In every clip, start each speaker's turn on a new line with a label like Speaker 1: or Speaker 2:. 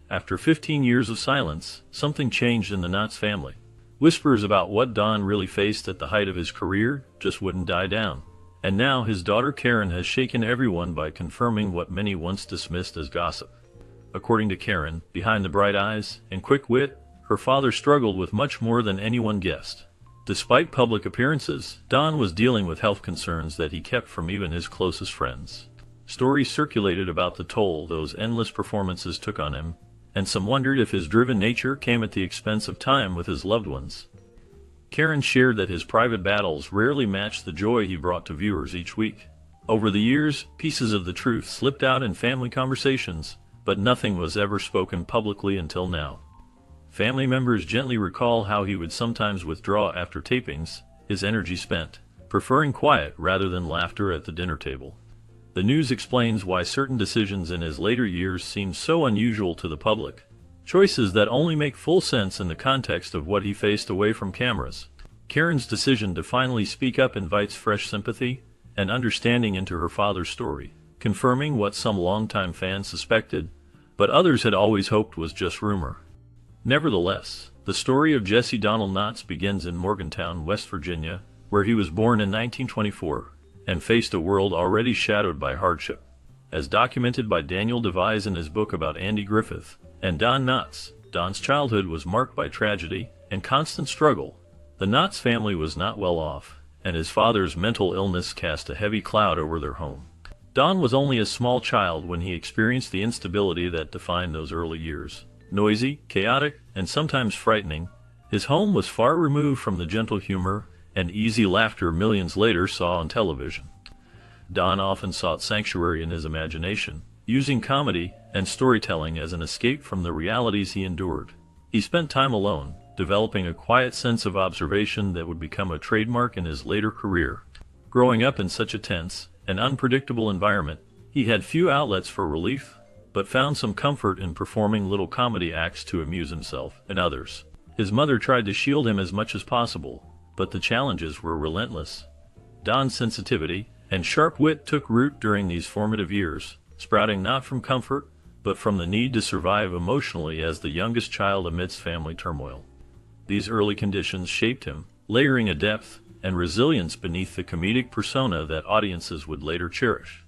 Speaker 1: After 15 years of silence, something changed in the Knotts family. Whispers about what Don really faced at the height of his career just wouldn't die down. And now his daughter Karen has shaken everyone by confirming what many once dismissed as gossip. According to Karen, behind the bright eyes and quick wit, her father struggled with much more than anyone guessed. Despite public appearances, Don was dealing with health concerns that he kept from even his closest friends. Stories circulated about the toll those endless performances took on him, and some wondered if his driven nature came at the expense of time with his loved ones. Karen shared that his private battles rarely matched the joy he brought to viewers each week. Over the years, pieces of the truth slipped out in family conversations, but nothing was ever spoken publicly until now. Family members gently recall how he would sometimes withdraw after tapings, his energy spent, preferring quiet rather than laughter at the dinner table. The news explains why certain decisions in his later years seem so unusual to the public, choices that only make full sense in the context of what he faced away from cameras. Karen's decision to finally speak up invites fresh sympathy and understanding into her father's story, confirming what some longtime fans suspected, but others had always hoped was just rumor. Nevertheless, the story of Jesse Donald Knotts begins in Morgantown, West Virginia, where he was born in 1924 and faced a world already shadowed by hardship. As documented by Daniel DeVise in his book about Andy Griffith and Don Knotts, Don's childhood was marked by tragedy and constant struggle. The Knotts family was not well off, and his father's mental illness cast a heavy cloud over their home. Don was only a small child when he experienced the instability that defined those early years. Noisy, chaotic, and sometimes frightening, his home was far removed from the gentle humor and easy laughter millions later saw on television. Don often sought sanctuary in his imagination, using comedy and storytelling as an escape from the realities he endured. He spent time alone, developing a quiet sense of observation that would become a trademark in his later career. Growing up in such a tense and unpredictable environment, he had few outlets for relief, but found some comfort in performing little comedy acts to amuse himself and others. His mother tried to shield him as much as possible, but the challenges were relentless. Don's sensitivity and sharp wit took root during these formative years, sprouting not from comfort, but from the need to survive emotionally as the youngest child amidst family turmoil. These early conditions shaped him, layering a depth and resilience beneath the comedic persona that audiences would later cherish.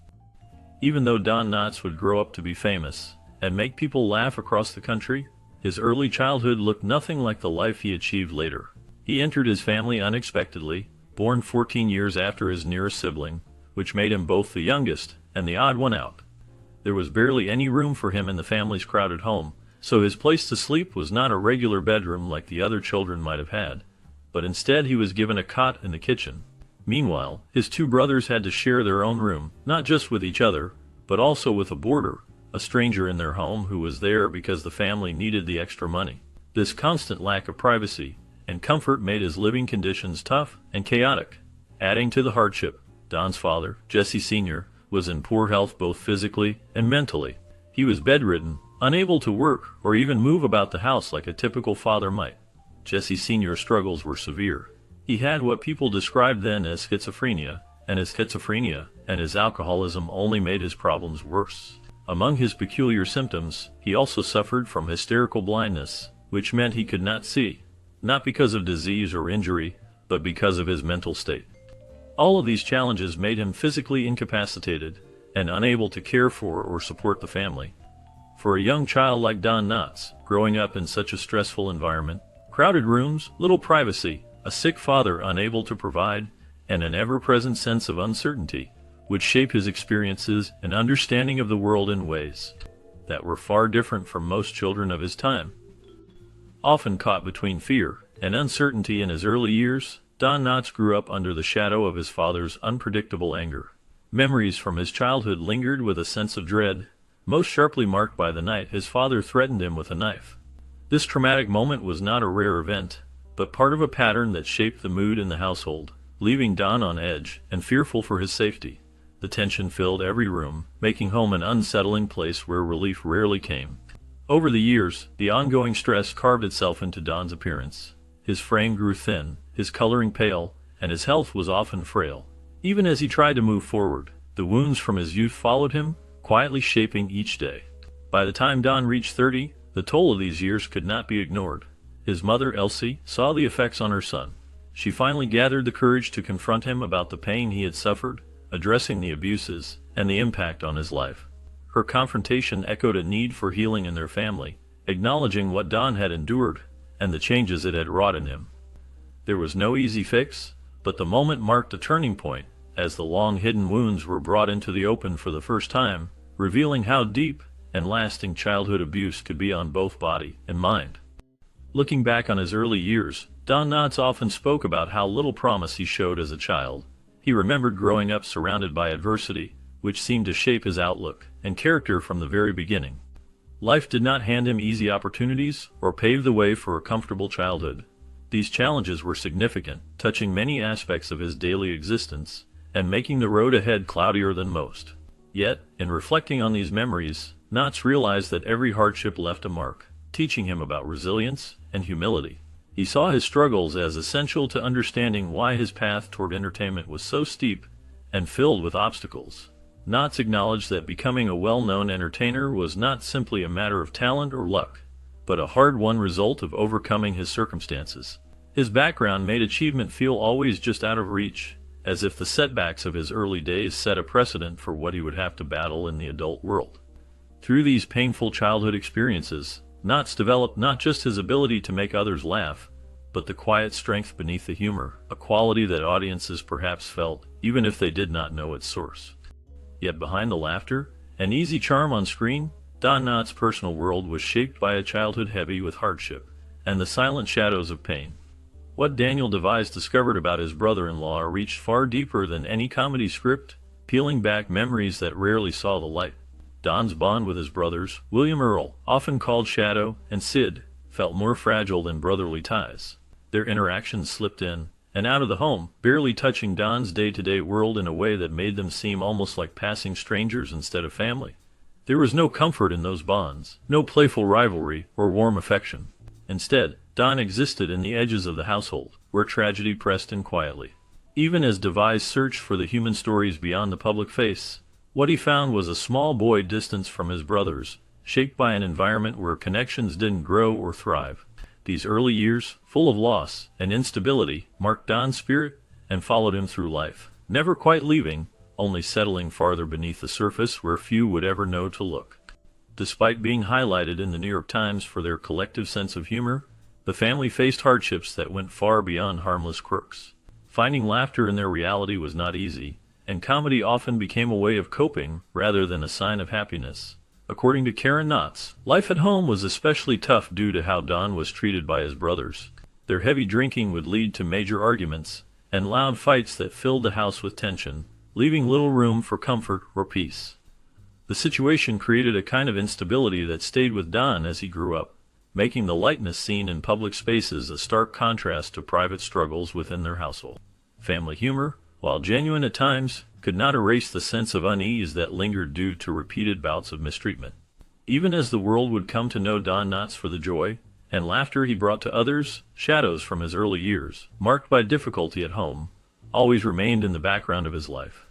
Speaker 1: Even though Don Knotts would grow up to be famous and make people laugh across the country, his early childhood looked nothing like the life he achieved later. He entered his family unexpectedly, born 14 years after his nearest sibling, which made him both the youngest and the odd one out. There was barely any room for him in the family's crowded home, so his place to sleep was not a regular bedroom like the other children might have had, but instead he was given a cot in the kitchen. Meanwhile, his two brothers had to share their own room, not just with each other, but also with a boarder, a stranger in their home who was there because the family needed the extra money. This constant lack of privacy and comfort made his living conditions tough and chaotic. Adding to the hardship, Don's father, Jesse Sr., was in poor health both physically and mentally. He was bedridden, unable to work or even move about the house like a typical father might. Jesse Sr.'s struggles were severe. He had what people described then as schizophrenia, and his alcoholism only made his problems worse. Among his peculiar symptoms, he also suffered from hysterical blindness, which meant he could not see, not because of disease or injury, but because of his mental state. All of these challenges made him physically incapacitated and unable to care for or support the family. For a young child like Don Knotts, growing up in such a stressful environment, crowded rooms, little privacy, a sick father unable to provide, and an ever-present sense of uncertainty, would shape his experiences and understanding of the world in ways that were far different from most children of his time. Often caught between fear and uncertainty in his early years, Don Knotts grew up under the shadow of his father's unpredictable anger. Memories from his childhood lingered with a sense of dread, most sharply marked by the night his father threatened him with a knife. This traumatic moment was not a rare event, but part of a pattern that shaped the mood in the household, leaving Don on edge and fearful for his safety. The tension filled every room, making home an unsettling place where relief rarely came. Over the years, the ongoing stress carved itself into Don's appearance. His frame grew thin, his coloring pale, and his health was often frail. Even as he tried to move forward, the wounds from his youth followed him, quietly shaping each day. By the time Don reached 30, The toll of these years could not be ignored. His mother, Elsie, saw the effects on her son. She finally gathered the courage to confront him about the pain he had suffered, addressing the abuses and the impact on his life. Her confrontation echoed a need for healing in their family, acknowledging what Don had endured and the changes it had wrought in him. There was no easy fix, but the moment marked a turning point, as the long-hidden wounds were brought into the open for the first time, revealing how deep and lasting childhood abuse could be on both body and mind. Looking back on his early years, Don Knotts often spoke about how little promise he showed as a child. He remembered growing up surrounded by adversity, which seemed to shape his outlook and character from the very beginning. Life did not hand him easy opportunities or pave the way for a comfortable childhood. These challenges were significant, touching many aspects of his daily existence and making the road ahead cloudier than most. Yet, in reflecting on these memories, Knotts realized that every hardship left a mark, teaching him about resilience and humility. He saw his struggles as essential to understanding why his path toward entertainment was so steep and filled with obstacles. Knotts acknowledged that becoming a well-known entertainer was not simply a matter of talent or luck, but a hard-won result of overcoming his circumstances. His background made achievement feel always just out of reach, as if the setbacks of his early days set a precedent for what he would have to battle in the adult world. Through these painful childhood experiences, Knotts developed not just his ability to make others laugh, but the quiet strength beneath the humor, a quality that audiences perhaps felt, even if they did not know its source. Yet behind the laughter and easy charm on screen, Don Knotts' personal world was shaped by a childhood heavy with hardship and the silent shadows of pain. What Daniel Devise discovered about his brother-in-law reached far deeper than any comedy script, peeling back memories that rarely saw the light. Don's bond with his brothers, William Earl, often called Shadow, and Sid, felt more fragile than brotherly ties. Their interactions slipped in and out of the home, barely touching Don's day-to-day world in a way that made them seem almost like passing strangers instead of family. There was no comfort in those bonds, no playful rivalry or warm affection. Instead, Don existed in the edges of the household, where tragedy pressed in quietly. Even as Devise searched for the human stories beyond the public face, what he found was a small boy distanced from his brothers, shaped by an environment where connections didn't grow or thrive. These early years, full of loss and instability, marked Don's spirit and followed him through life, never quite leaving, only settling farther beneath the surface where few would ever know to look. Despite being highlighted in the New York Times for their collective sense of humor, the family faced hardships that went far beyond harmless quirks. Finding laughter in their reality was not easy, and comedy often became a way of coping rather than a sign of happiness. According to Karen Knotts, life at home was especially tough due to how Don was treated by his brothers. Their heavy drinking would lead to major arguments and loud fights that filled the house with tension, leaving little room for comfort or peace. The situation created a kind of instability that stayed with Don as he grew up, making the lightness seen in public spaces a stark contrast to private struggles within their household. Family humor, while genuine at times, could not erase the sense of unease that lingered due to repeated bouts of mistreatment. Even as the world would come to know Don Knotts for the joy and laughter he brought to others, shadows from his early years, marked by difficulty at home, always remained in the background of his life.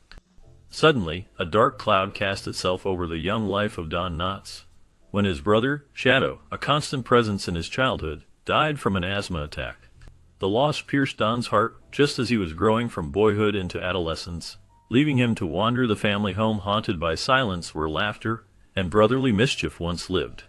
Speaker 1: Suddenly, a dark cloud cast itself over the young life of Don Knotts, when his brother, Shadow, a constant presence in his childhood, died from an asthma attack. The loss pierced Don's heart just as he was growing from boyhood into adolescence, leaving him to wander the family home haunted by silence where laughter and brotherly mischief once lived.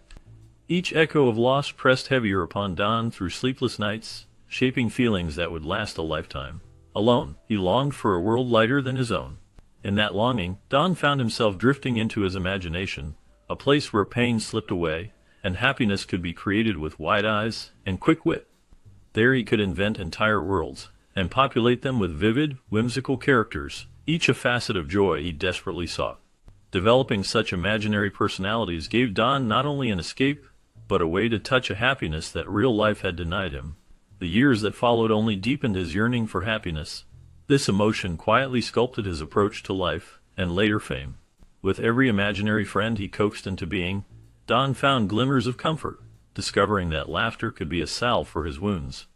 Speaker 1: Each echo of loss pressed heavier upon Don through sleepless nights, shaping feelings that would last a lifetime. Alone, he longed for a world lighter than his own. In that longing, Don found himself drifting into his imagination, a place where pain slipped away and happiness could be created with wide eyes and quick wit. There he could invent entire worlds and populate them with vivid, whimsical characters, each a facet of joy he desperately sought. Developing such imaginary personalities gave Don not only an escape, but a way to touch a happiness that real life had denied him. The years that followed only deepened his yearning for happiness. This emotion quietly sculpted his approach to life and later fame. With every imaginary friend he coaxed into being, Don found glimmers of comfort, discovering that laughter could be a salve for his wounds.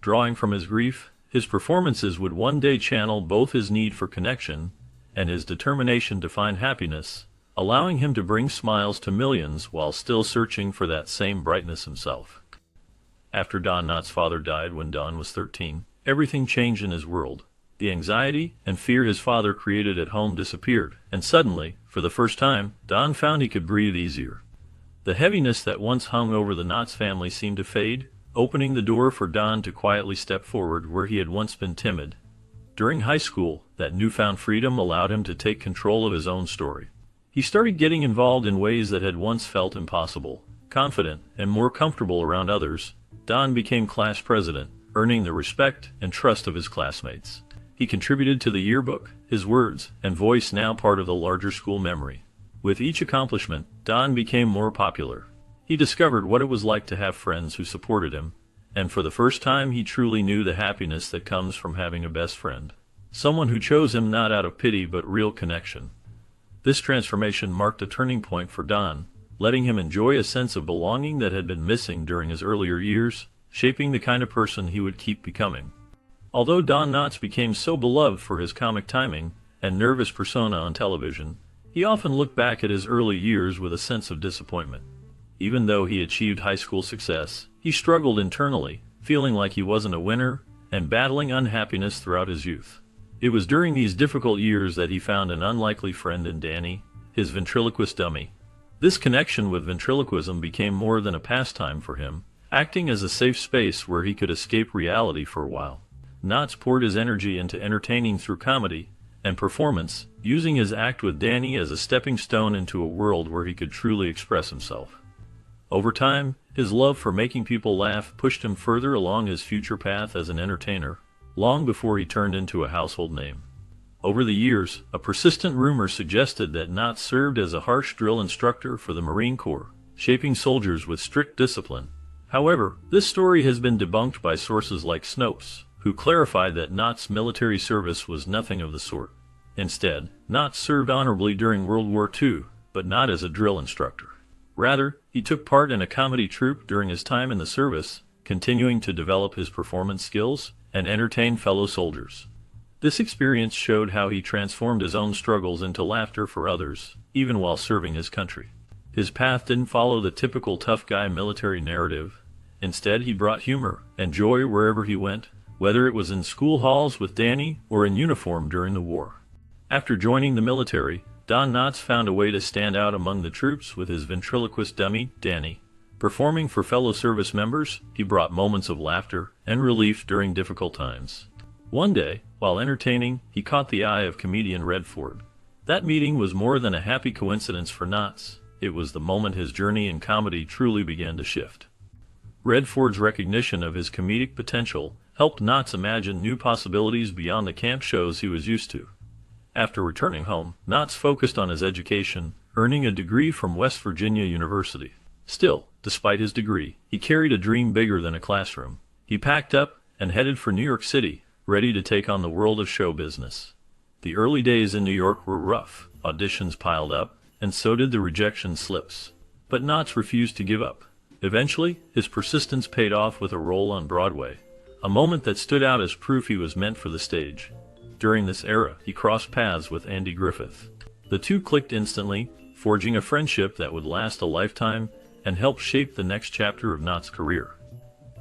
Speaker 1: Drawing from his grief, his performances would one day channel both his need for connection and his determination to find happiness, allowing him to bring smiles to millions while still searching for that same brightness himself. After Don Knotts' father died when Don was 13, everything changed in his world. The anxiety and fear his father created at home disappeared, and suddenly, for the first time, Don found he could breathe easier. The heaviness that once hung over the Knotts family seemed to fade, opening the door for Don to quietly step forward where he had once been timid. During high school, that newfound freedom allowed him to take control of his own story. He started getting involved in ways that had once felt impossible. Confident and more comfortable around others, Don became class president, earning the respect and trust of his classmates. He contributed to the yearbook, his words and voice now part of the larger school memory. With each accomplishment, Don became more popular. He discovered what it was like to have friends who supported him, and for the first time he truly knew the happiness that comes from having a best friend. Someone who chose him not out of pity but real connection. This transformation marked a turning point for Don, letting him enjoy a sense of belonging that had been missing during his earlier years, shaping the kind of person he would keep becoming. Although Don Knotts became so beloved for his comic timing and nervous persona on television, he often looked back at his early years with a sense of disappointment. Even though he achieved high school success, he struggled internally, feeling like he wasn't a winner and battling unhappiness throughout his youth. It was during these difficult years that he found an unlikely friend in Danny, his ventriloquist dummy. This connection with ventriloquism became more than a pastime for him, acting as a safe space where he could escape reality for a while. Knotts poured his energy into entertaining through comedy and performance, using his act with Danny as a stepping stone into a world where he could truly express himself. Over time, his love for making people laugh pushed him further along his future path as an entertainer, long before he turned into a household name. Over the years, a persistent rumor suggested that Knotts served as a harsh drill instructor for the Marine Corps, shaping soldiers with strict discipline. However, this story has been debunked by sources like Snopes, who clarified that Knotts' military service was nothing of the sort. Instead, Knotts served honorably during World War II, but not as a drill instructor. Rather, he took part in a comedy troupe during his time in the service, continuing to develop his performance skills and entertain fellow soldiers. This experience showed how he transformed his own struggles into laughter for others, even while serving his country. His path didn't follow the typical tough guy military narrative. Instead, he brought humor and joy wherever he went, whether it was in school halls with Danny or in uniform during the war. After joining the military, Don Knotts found a way to stand out among the troops with his ventriloquist dummy, Danny. Performing for fellow service members, he brought moments of laughter and relief during difficult times. One day, while entertaining, he caught the eye of comedian Red Ford. That meeting was more than a happy coincidence for Knotts. It was the moment his journey in comedy truly began to shift. Red Ford's recognition of his comedic potential helped Knotts imagine new possibilities beyond the camp shows he was used to. After returning home, Knotts focused on his education, earning a degree from West Virginia University. Still, despite his degree, he carried a dream bigger than a classroom. He packed up and headed for New York City, ready to take on the world of show business. The early days in New York were rough. Auditions piled up, and so did the rejection slips. But Knotts refused to give up. Eventually, his persistence paid off with a role on Broadway, a moment that stood out as proof he was meant for the stage. During this era, he crossed paths with Andy Griffith. The two clicked instantly, forging a friendship that would last a lifetime and help shape the next chapter of Knotts' career.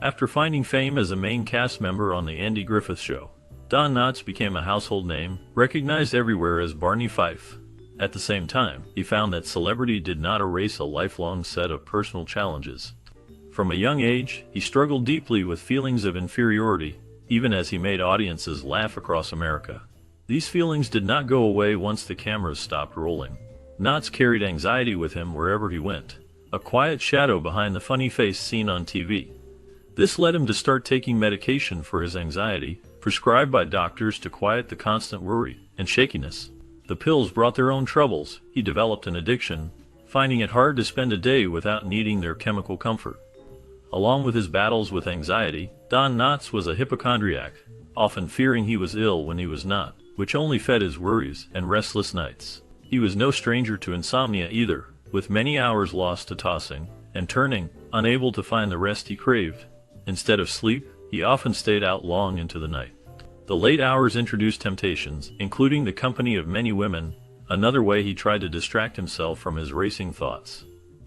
Speaker 1: After finding fame as a main cast member on The Andy Griffith Show, Don Knotts became a household name, recognized everywhere as Barney Fife. At the same time, he found that celebrity did not erase a lifelong set of personal challenges. From a young age, he struggled deeply with feelings of inferiority, even as he made audiences laugh across America. These feelings did not go away once the cameras stopped rolling. Knotts carried anxiety with him wherever he went, a quiet shadow behind the funny face seen on TV. This led him to start taking medication for his anxiety, prescribed by doctors to quiet the constant worry and shakiness. The pills brought their own troubles. He developed an addiction, finding it hard to spend a day without needing their chemical comfort. Along with his battles with anxiety, Don Knotts was a hypochondriac, often fearing he was ill when he was not, which only fed his worries and restless nights. He was no stranger to insomnia either, with many hours lost to tossing and turning, unable to find the rest he craved. Instead of sleep, he often stayed out long into the night. The late hours introduced temptations, including the company of many women, another way he tried to distract himself from his racing thoughts.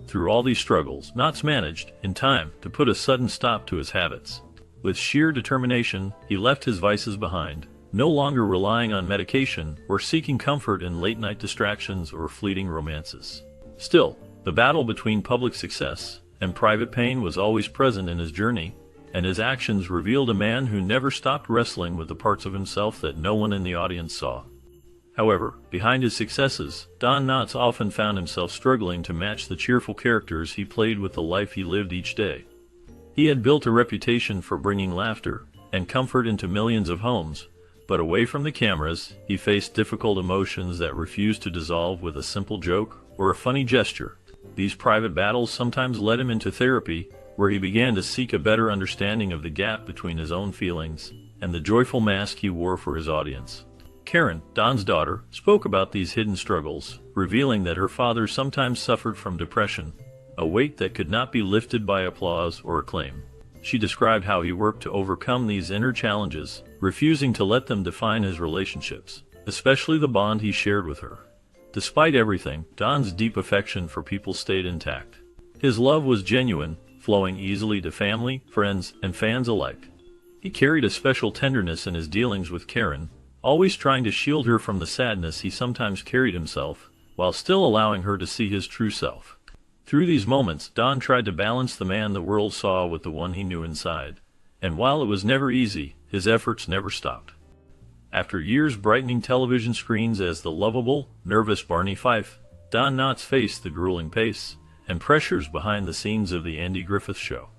Speaker 1: Through all these struggles, Knotts managed, in time, to put a sudden stop to his habits. With sheer determination, he left his vices behind, no longer relying on medication or seeking comfort in late-night distractions or fleeting romances. Still, the battle between public success and private pain was always present in his journey, and his actions revealed a man who never stopped wrestling with the parts of himself that no one in the audience saw. However, behind his successes, Don Knotts often found himself struggling to match the cheerful characters he played with the life he lived each day. He had built a reputation for bringing laughter and comfort into millions of homes, but away from the cameras, he faced difficult emotions that refused to dissolve with a simple joke or a funny gesture. These private battles sometimes led him into therapy, where he began to seek a better understanding of the gap between his own feelings and the joyful mask he wore for his audience. Karen, Don's daughter, spoke about these hidden struggles, revealing that her father sometimes suffered from depression, a weight that could not be lifted by applause or acclaim. She described how he worked to overcome these inner challenges, refusing to let them define his relationships, especially the bond he shared with her. Despite everything, Don's deep affection for people stayed intact. His love was genuine, flowing easily to family, friends, and fans alike. He carried a special tenderness in his dealings with Karen, always trying to shield her from the sadness he sometimes carried himself, while still allowing her to see his true self. Through these moments, Don tried to balance the man the world saw with the one he knew inside, and while it was never easy, his efforts never stopped. After years brightening television screens as the lovable, nervous Barney Fife, Don Knotts faced the grueling pace and pressures behind the scenes of The Andy Griffith Show.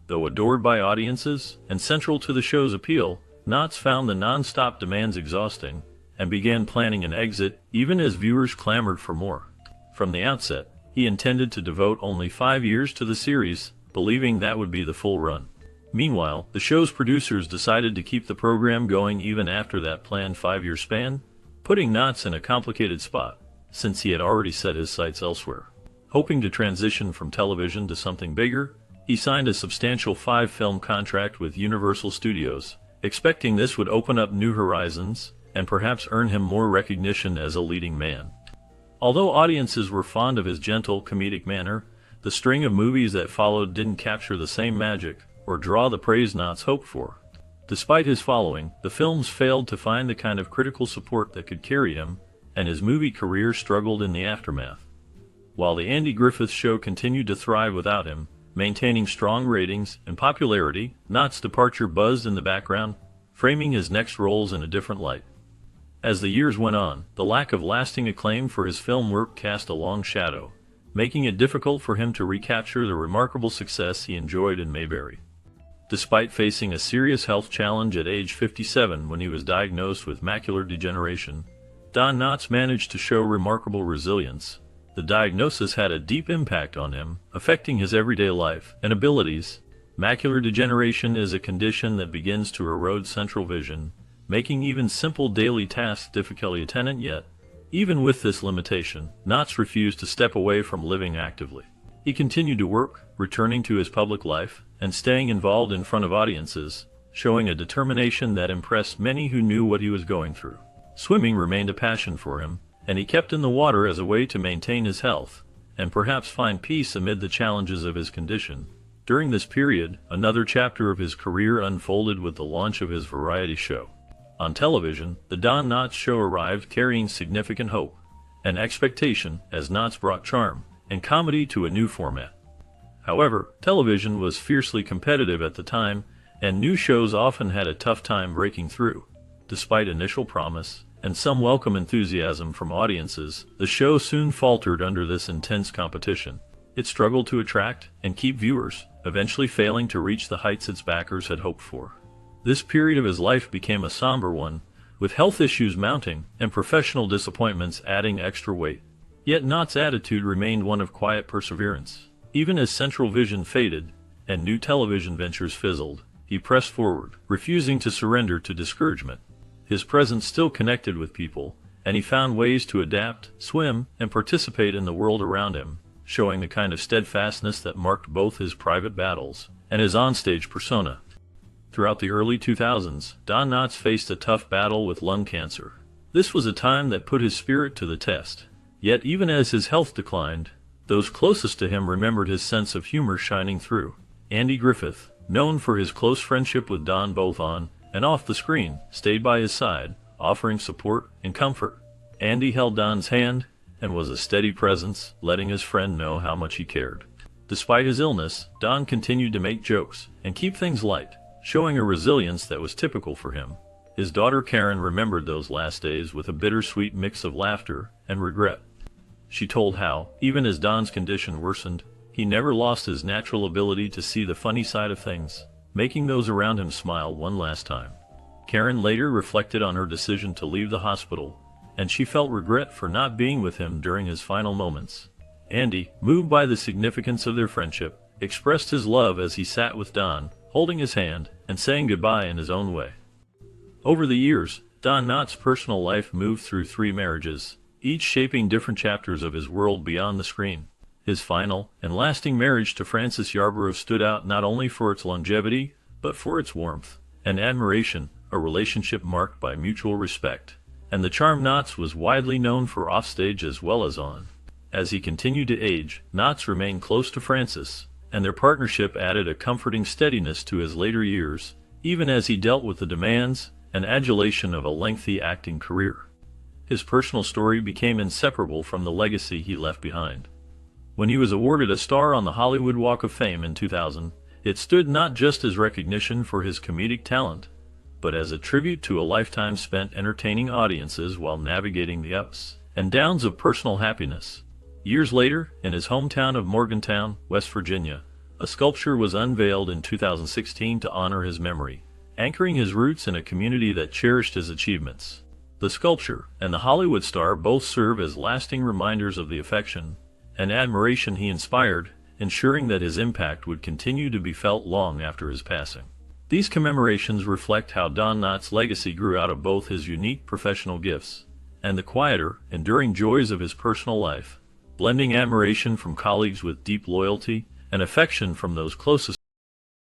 Speaker 1: Though adored by audiences and central to the show's appeal, Knotts found the non-stop demands exhausting and began planning an exit even as viewers clamored for more. From the outset, he intended to devote only 5 years to the series, believing that would be the full run. Meanwhile, the show's producers decided to keep the program going even after that planned 5-year span, putting Knotts in a complicated spot, since he had already set his sights elsewhere. Hoping to transition from television to something bigger, he signed a substantial 5-film contract with Universal Studios, expecting this would open up new horizons and perhaps earn him more recognition as a leading man. Although audiences were fond of his gentle, comedic manner, the string of movies that followed didn't capture the same magic or draw the praise Knotts hoped for. Despite his following, the films failed to find the kind of critical support that could carry him, and his movie career struggled in the aftermath. While The Andy Griffith Show continued to thrive without him, maintaining strong ratings and popularity, Knotts' departure buzzed in the background, framing his next roles in a different light. As the years went on, the lack of lasting acclaim for his film work cast a long shadow, making it difficult for him to recapture the remarkable success he enjoyed in Mayberry. Despite facing a serious health challenge at age 57 when he was diagnosed with macular degeneration, Don Knotts managed to show remarkable resilience. The diagnosis had a deep impact on him, affecting his everyday life and abilities. Macular degeneration is a condition that begins to erode central vision, making even simple daily tasks difficult to attend. Yet, even with this limitation, Knotts refused to step away from living actively. He continued to work, returning to his public life, and staying involved in front of audiences, showing a determination that impressed many who knew what he was going through. Swimming remained a passion for him, and he kept in the water as a way to maintain his health, and perhaps find peace amid the challenges of his condition. During this period, another chapter of his career unfolded with the launch of his variety show. On television, The Don Knotts Show arrived carrying significant hope and expectation as Knotts brought charm and comedy to a new format. However, television was fiercely competitive at the time, and new shows often had a tough time breaking through. Despite initial promise and some welcome enthusiasm from audiences, the show soon faltered under this intense competition. It struggled to attract and keep viewers, eventually failing to reach the heights its backers had hoped for. This period of his life became a somber one, with health issues mounting and professional disappointments adding extra weight. Yet Knotts' attitude remained one of quiet perseverance. Even as Central Vision faded and new television ventures fizzled, he pressed forward, refusing to surrender to discouragement. His presence still connected with people, and he found ways to adapt, swim, and participate in the world around him, showing the kind of steadfastness that marked both his private battles and his onstage persona. Throughout the early 2000s, Don Knotts faced a tough battle with lung cancer. This was a time that put his spirit to the test. Yet even as his health declined, those closest to him remembered his sense of humor shining through. Andy Griffith, known for his close friendship with Don both on and off the screen, stayed by his side, offering support and comfort. Andy held Don's hand and was a steady presence, letting his friend know how much he cared. Despite his illness, Don continued to make jokes and keep things light, showing a resilience that was typical for him. His daughter Karen remembered those last days with a bittersweet mix of laughter and regret. She told how, even as Don's condition worsened, he never lost his natural ability to see the funny side of things, making those around him smile one last time. Karen later reflected on her decision to leave the hospital, and she felt regret for not being with him during his final moments. Andy, moved by the significance of their friendship, expressed his love as he sat with Don, holding his hand and saying goodbye in his own way. Over the years, Don Knotts' personal life moved through 3 marriages, each shaping different chapters of his world beyond the screen. His final and lasting marriage to Frances Yarborough stood out not only for its longevity, but for its warmth and admiration, a relationship marked by mutual respect. And the charm Knotts was widely known for offstage as well as on. As he continued to age, Knotts remained close to Frances, and their partnership added a comforting steadiness to his later years, even as he dealt with the demands and adulation of a lengthy acting career. His personal story became inseparable from the legacy he left behind. When he was awarded a star on the Hollywood Walk of Fame in 2000, it stood not just as recognition for his comedic talent, but as a tribute to a lifetime spent entertaining audiences while navigating the ups and downs of personal happiness. Years later, in his hometown of Morgantown, West Virginia, a sculpture was unveiled in 2016 to honor his memory, anchoring his roots in a community that cherished his achievements. The sculpture and the Hollywood star both serve as lasting reminders of the affection and admiration he inspired, ensuring that his impact would continue to be felt long after his passing. These commemorations reflect how Don Knotts' legacy grew out of both his unique professional gifts and the quieter, enduring joys of his personal life, blending admiration from colleagues with deep loyalty and affection from those closest